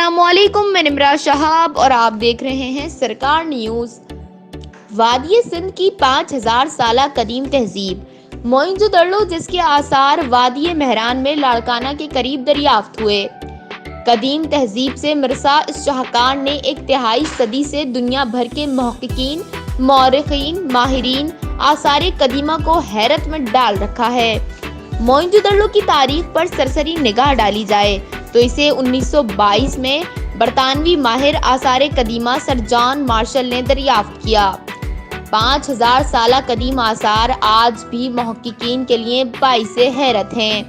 السلام علیکم، میں نمرا شہاب اور آپ دیکھ رہے ہیں سرکار نیوز۔ وادی سندھ کی 5000 سالہ قدیم تہذیب موئنجو دڑو، جس کے آثار وادی مہران میں لاڑکانہ کے قریب دریافت ہوئے۔ قدیم تہذیب سے مرصع اس شاہکار نے ایک تہائی صدی سے دنیا بھر کے محققین، مورخین، ماہرین آثار قدیمہ کو حیرت میں ڈال رکھا ہے۔ موئنجو دڑو کی تاریخ پر سرسری نگاہ ڈالی جائے تو اسے 1922 میں برطانوی ماہر آثار قدیمہ سر جان مارشل نے دریافت کیا۔ 5000 سالہ قدیم آثار آج بھی محققین کے لیے باعث حیرت ہیں۔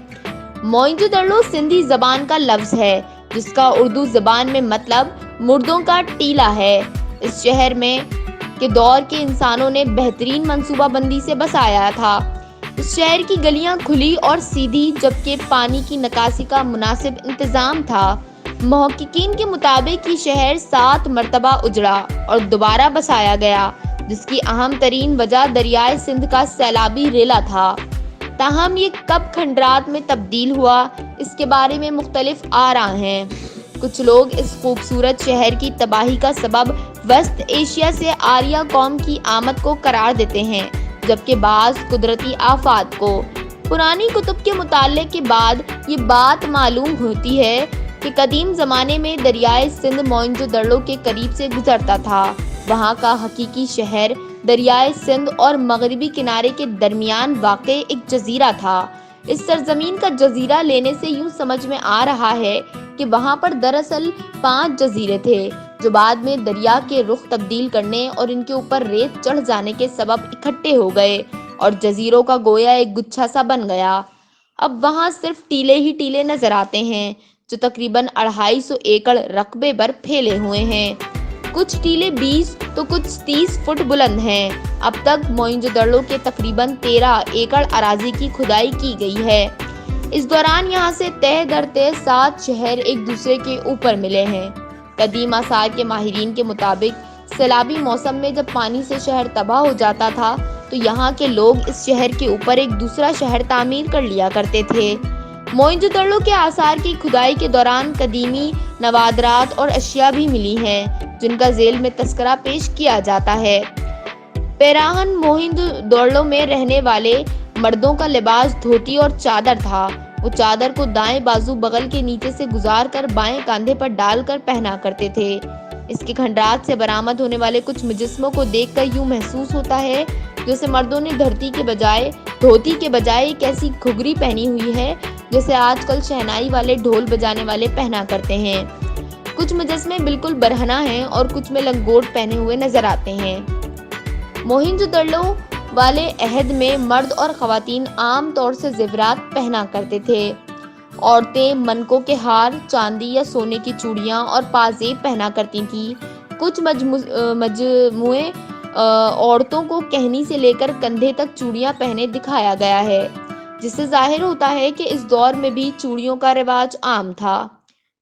موئنجو دڑو سندھی زبان کا لفظ ہے جس کا اردو زبان میں مطلب مردوں کا ٹیلہ ہے۔ اس شہر میں کے دور کے انسانوں نے بہترین منصوبہ بندی سے بسایا تھا۔ اس شہر کی گلیاں کھلی اور سیدھی، جبکہ پانی کی نکاسی کا مناسب انتظام تھا۔ محققین کے مطابق یہ شہر 7 مرتبہ اجڑا اور دوبارہ بسایا گیا، جس کی اہم ترین وجہ دریائے سندھ کا سیلابی ریلا تھا۔ تاہم یہ کب کھنڈرات میں تبدیل ہوا، اس کے بارے میں مختلف آراء ہیں۔ کچھ لوگ اس خوبصورت شہر کی تباہی کا سبب وسط ایشیا سے آریہ قوم کی آمد کو قرار دیتے ہیں، جبکہ بعض قدرتی آفات کو۔ پرانی کتب کے مطالعے کے بعد یہ بات معلوم ہوتی ہے کہ قدیم زمانے میں دریائے سندھ موئنجو دڑو کے قریب سے گزرتا تھا۔ وہاں کا حقیقی شہر دریائے سندھ اور مغربی کنارے کے درمیان واقع ایک جزیرہ تھا۔ اس سرزمین کا جزیرہ لینے سے یوں سمجھ میں آ رہا ہے کہ وہاں پر دراصل 5 جزیرے تھے، جو بعد میں دریا کے رخ تبدیل کرنے اور ان کے اوپر ریت چڑھ جانے کے سبب اکٹھے ہو گئے اور جزیروں کا گویا ایک گچھا سا بن گیا۔ اب وہاں صرف ٹیلے ہی ٹیلے نظر آتے ہیں، جو تقریباً 250 ایکڑ رقبے پر پھیلے ہوئے ہیں۔ کچھ ٹیلے 20 تو کچھ 30 فٹ بلند ہیں۔ اب تک موئنجو دڑو کے تقریباً 13 ایکڑ اراضی کی کھدائی کی گئی ہے۔ اس دوران یہاں سے تہہ در تہہ 7 شہر ایک دوسرے کے اوپر ملے ہیں۔ قدیم آثار کے ماہرین کے مطابق سیلابی موسم میں جب پانی سے شہر تباہ ہو جاتا تھا تو یہاں کے لوگ اس شہر کے اوپر ایک دوسرا شہر تعمیر کر لیا کرتے تھے۔ موئنجو دڑو کے آثار کی کھدائی کے دوران قدیمی نوادرات اور اشیاء بھی ملی ہیں، جن کا ذیل میں تذکرہ پیش کیا جاتا ہے۔ پیراہن موئنجو دڑو میں رہنے والے مردوں کا لباس دھوتی اور چادر تھا۔ وہ چادر کو دائیں بازو بغل کے نیچے سے گزار کر بائیں کاندھے پر ڈال کر پہنا کرتے تھے۔ اس کے کھنڈرات سے برآمد ہونے والے کچھ مجسموں کو دیکھ کر یوں محسوس ہوتا ہے جیسے مردوں نے دھوتی کے بجائے ایک ایسی گھگری پہنی ہوئی ہے جیسے آج کل شہنائی والے ڈھول بجانے والے پہنا کرتے ہیں۔ کچھ مجسمے بالکل برہنہ ہیں اور کچھ میں لنگوٹ پہنے ہوئے نظر آتے ہیں۔ موئنجو دڑو والے عہد میں مرد اور خواتین عام طور سے زیورات پہنا کرتے تھے۔ عورتیں منکوں کے ہار، چاندی یا سونے کی چوڑیاں اور پازیب پہنا کرتی تھیں۔ کچھ مجموعے عورتوں کو کہنی سے لے کر کندھے تک چوڑیاں پہنے دکھایا گیا ہے، جس سے ظاہر ہوتا ہے کہ اس دور میں بھی چوڑیوں کا رواج عام تھا۔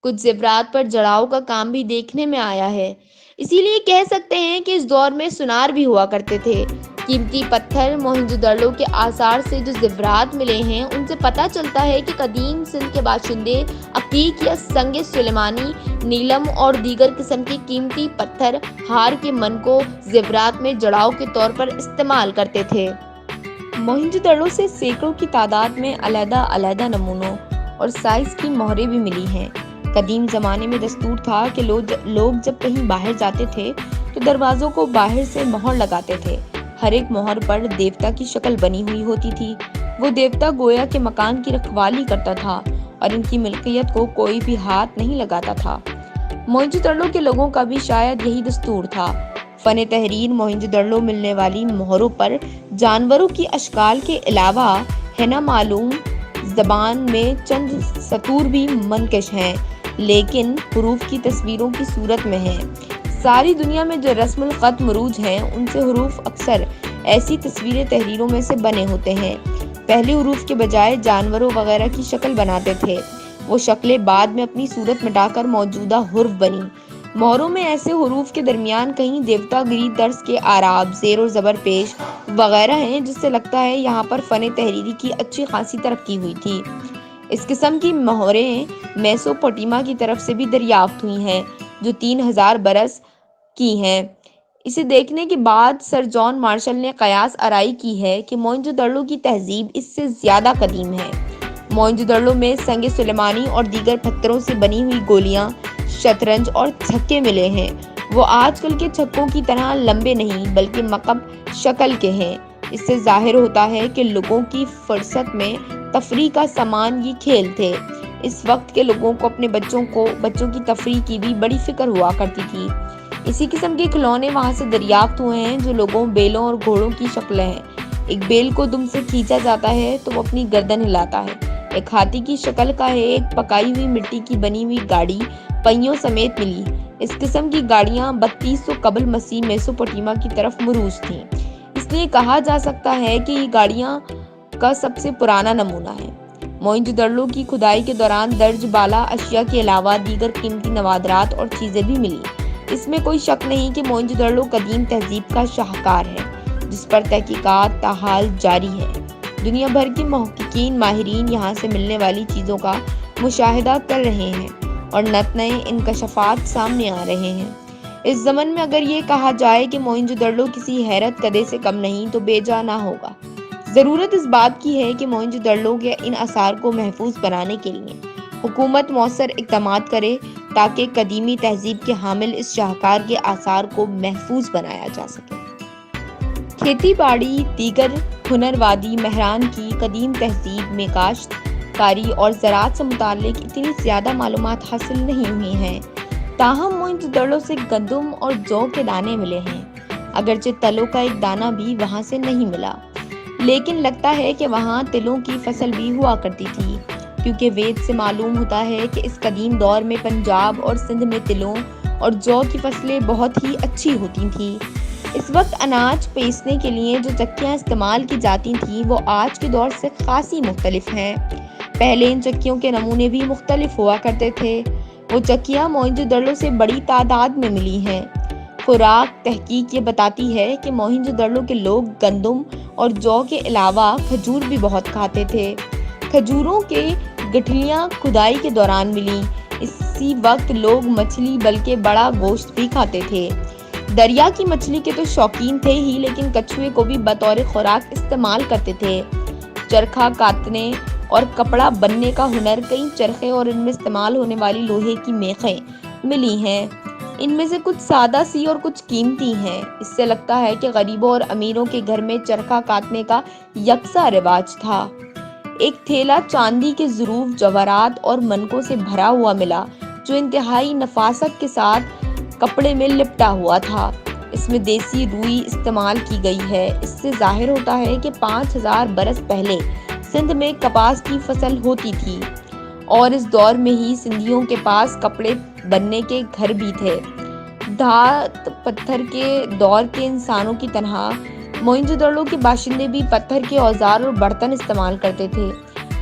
کچھ زیورات پر جڑاؤ کا کام بھی دیکھنے میں آیا ہے، اسی لیے کہہ سکتے ہیں کہ اس دور میں سونار بھی ہوا کرتے تھے۔ قیمتی پتھر موئنجو دڑو کے آثار سے جو زیورات ملے ہیں، ان سے پتہ چلتا ہے کہ قدیم سندھ کے باشندے عقیق یا سنگ سلیمانی، نیلم اور دیگر قسم کے قیمتی پتھر ہار کے منکوں زیورات میں جڑاؤ کے طور پر استعمال کرتے تھے۔ موئنجو دڑو سے سینکڑوں کی تعداد میں علیحدہ علیحدہ نمونوں اور سائز کی مہریں بھی ملی ہیں۔ قدیم زمانے میں دستور تھا کہ لوگ جب کہیں باہر جاتے تھے تو دروازوں کو باہر سے مہر لگاتے تھے۔ ہر ایک مہر پر دیوتا کی شکل بنی ہوئی ہوتی تھی۔ وہ دیوتا گویا کے مکان کی رکھوالی کرتا تھا اور ان کی ملکیت کو کوئی بھی ہاتھ نہیں لگاتا تھا۔ موئنجو دڑو کے لوگوں کا بھی شاید یہی دستور تھا۔ فن تحریر موئنجو دڑو ملنے والی مہروں پر جانوروں کی اشکال کے علاوہ ہینا معلوم زبان میں چند سطور بھی منقش ہیں، لیکن حروف کی تصویروں کی صورت میں ہیں۔ ساری دنیا میں جو رسم الخط مروج ہیں، ان سے حروف اکثر ایسی تصویریں تحریروں میں سے بنے ہوتے ہیں۔ پہلے حروف کے بجائے جانوروں وغیرہ کی شکل بناتے تھے، وہ شکلیں بعد میں اپنی صورت مٹا کر موجودہ حرف بنی۔ مہروں میں ایسے حروف کے درمیان کہیں دیوتا گری طرز کے اعراب، زیر و زبر پیش وغیرہ ہیں، جس سے لگتا ہے یہاں پر فن تحریری کی اچھی خاصی ترقی ہوئی تھی۔ اس قسم کی مہریں میسوپوٹیما کی طرف سے بھی دریافت ہوئی ہیں جو 3000 برس کی ہیں۔ اسے دیکھنے کے بعد سر جان مارشل نے قیاس آرائی کی ہے کہ موئنجو دڑو کی تہذیب اس سے زیادہ قدیم ہے۔ موئنجو دڑو میں سنگ سلیمانی اور دیگر پتھروں سے بنی ہوئی گولیاں، شطرنج اور چھکے ملے ہیں۔ وہ آج کل کے چھکوں کی طرح لمبے نہیں بلکہ مکعب شکل کے ہیں۔ اس سے ظاہر ہوتا ہے کہ لوگوں کی فرصت میں تفریح کا سامان یہ کھیل تھے۔ اس وقت کے لوگوں کو اپنے بچوں کی تفریح کی بھی بڑی فکر ہوا کرتی تھی۔ اسی قسم کے کھلونے وہاں سے دریافت ہوئے ہیں جو لوگوں، بیلوں اور گھوڑوں کی شکلیں ہیں۔ ایک بیل کو دم سے کھینچا جاتا ہے تو وہ اپنی گردن ہلاتا ہے۔ ایک ہاتھی کی شکل کا ہے ایک پکائی ہوئی مٹی کی بنی ہوئی گاڑی پہیوں سمیت ملی۔ اس قسم کی گاڑیاں 3200 قبل مسیح میسوپوٹیما کی طرف مروج تھیں۔ اس لیے کہا جا سکتا ہے کہ یہ گاڑیاں کا سب سے پرانا نمونہ ہے۔ موئنجو دڑو کی کھدائی کے دوران درج بالا اشیاء کے علاوہ دیگر قیمتی نوادرات اور چیزیں بھی ملی۔ اس میں کوئی شک نہیں کہ موئنجو دڑو قدیم تہذیب کا شاہکار ہے جس پر تحقیقات تاحال جاری ہے۔ دنیا بھر کے محققین ماہرین یہاں سے ملنے والی چیزوں کا مشاہدہ کر رہے ہیں اور نئے انکشافات سامنے آ رہے ہیں۔ اس زمن میں اگر یہ کہا جائے کہ موئنجو دڑو کسی حیرت کدے سے کم نہیں تو بے جا نہ ہوگا۔ ضرورت اس بات کی ہے کہ موئنجو دڑو کے ان آثار کو محفوظ بنانے کے لیے حکومت مؤثر اقدامات کرے تاکہ قدیمی تہذیب کے حامل اس شاہکار کے آثار کو محفوظ بنایا جا سکے۔ کھیتی باڑی دیگر ہنر وادی مہران کی قدیم تہذیب میں کاشت کاری اور زراعت سے متعلق اتنی زیادہ معلومات حاصل نہیں ہوئی ہیں۔ تاہم موئنجو دڑو سے گندم اور جو کے دانے ملے ہیں، اگرچہ تلوں کا ایک دانہ بھی وہاں سے نہیں ملا، لیکن لگتا ہے کہ وہاں تلوں کی فصل بھی ہوا کرتی تھی، کیونکہ وید سے معلوم ہوتا ہے کہ اس قدیم دور میں پنجاب اور سندھ میں تلوں اور جو کی فصلیں بہت ہی اچھی ہوتی تھیں۔ اس وقت اناج پیسنے کے لیے جو چکیاں استعمال کی جاتی تھیں وہ آج کے دور سے خاصی مختلف ہیں۔ پہلے ان چکیوں کے نمونے بھی مختلف ہوا کرتے تھے۔ وہ چکیاں موئنجو دڑو سے بڑی تعداد میں ملی ہیں۔ خوراک تحقیق یہ بتاتی ہے کہ موئنجو دڑو کے لوگ گندم اور جو کے علاوہ کھجور بھی بہت کھاتے تھے۔ کھجوروں کے گٹھلیاں کھدائی کے دوران ملیں۔ اسی وقت لوگ مچھلی بلکہ بڑا گوشت بھی کھاتے تھے۔ دریا کی مچھلی کے تو شوقین تھے ہی لیکن کچھوے کو بھی بطور خوراک استعمال کرتے تھے۔ چرخہ کاتنے اور کپڑا بننے کا ہنر، کئی چرخے اور ان میں استعمال ہونے والی لوہے کی میخیں ملی ہیں۔ ان میں سے کچھ سادہ سی اور کچھ قیمتی ہیں۔ اس سے لگتا ہے کہ غریبوں اور امیروں کے گھر میں چرخہ کاتنے کا یکساں رواج تھا۔ ایک تھیلا چاندی کے ظروف، جواہرات اور منکوں سے بھرا ہوا ملا جو انتہائی نفاست کے ساتھ کپڑے میں لپٹا ہوا تھا۔ اس میں دیسی روئی استعمال کی گئی ہے۔ اس سے ظاہر ہوتا ہے کہ 5000 برس پہلے سندھ میں کپاس کی فصل ہوتی تھی اور اس دور میں ہی سندھیوں کے پاس کپڑے بننے کے گھر بھی تھے۔ دھات پتھر کے دور کے انسانوں کی طرح موئنجو دڑو کے باشندے بھی پتھر کے اوزار اور برتن استعمال کرتے تھے،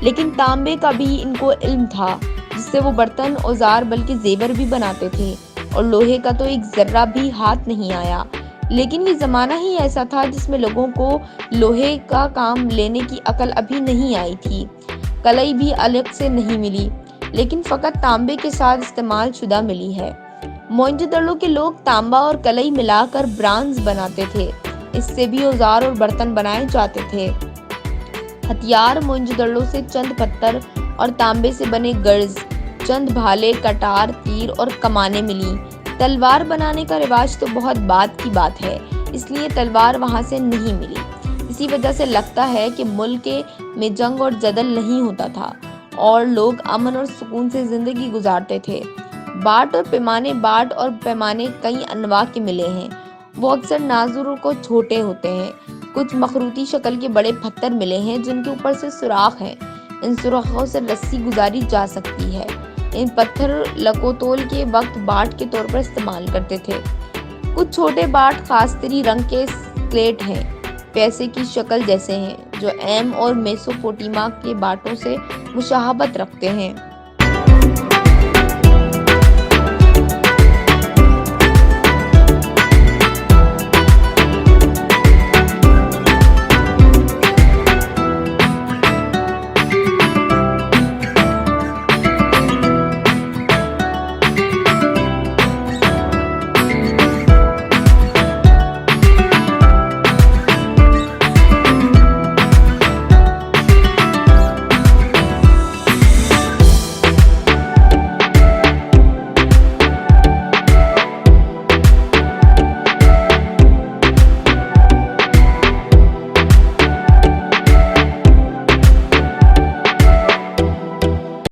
لیکن تانبے کا بھی ان کو علم تھا جس سے وہ برتن، اوزار بلکہ زیور بھی بناتے تھے، اور لوہے کا تو ایک ذرہ بھی ہاتھ نہیں آیا۔ لیکن یہ زمانہ ہی ایسا تھا جس میں لوگوں کو لوہے کا کام لینے کی عقل ابھی نہیں آئی تھی۔ کلئی بھی الگ سے نہیں ملی، لیکن فقط تانبے کے ساتھ استعمال شدہ ملی ہے۔ موئنجو دڑو کے لوگ تانبا اور کلئی ملا کر برانز بناتے تھے۔ اس سے بھی اوزار اور برتن بنائے جاتے تھے۔ ہتھیار موئنجو دڑو سے چند پتھر اور تانبے سے بنے گرز، چند بھالے، کٹار، تیر اور کمانیں ملی۔ تلوار بنانے کا رواج تو بہت بعد کی بات ہے، اس لیے تلوار وہاں سے نہیں ملی۔ اسی وجہ سے لگتا ہے کہ ملک میں جنگ اور جدل نہیں ہوتا تھا اور لوگ امن اور سکون سے زندگی گزارتے تھے۔ باٹ اور پیمانے کئی انواع کے ملے ہیں۔ وہ اکثر نازر کو چھوٹے ہوتے ہیں۔ کچھ مخروطی شکل کے بڑے پتھر ملے ہیں جن کے اوپر سے سوراخ ہیں۔ ان سوراخوں سے رسی گزاری جا سکتی ہے۔ ان پتھر لکوتول کے وقت باٹ کے طور پر استعمال کرتے تھے۔ کچھ چھوٹے باٹ خاصتری رنگ کے سلیٹ ہیں، پیسے کی شکل جیسے ہیں، جو ایم اور میسوپوٹیما کے باٹوں سے مشابہت رکھتے ہیں۔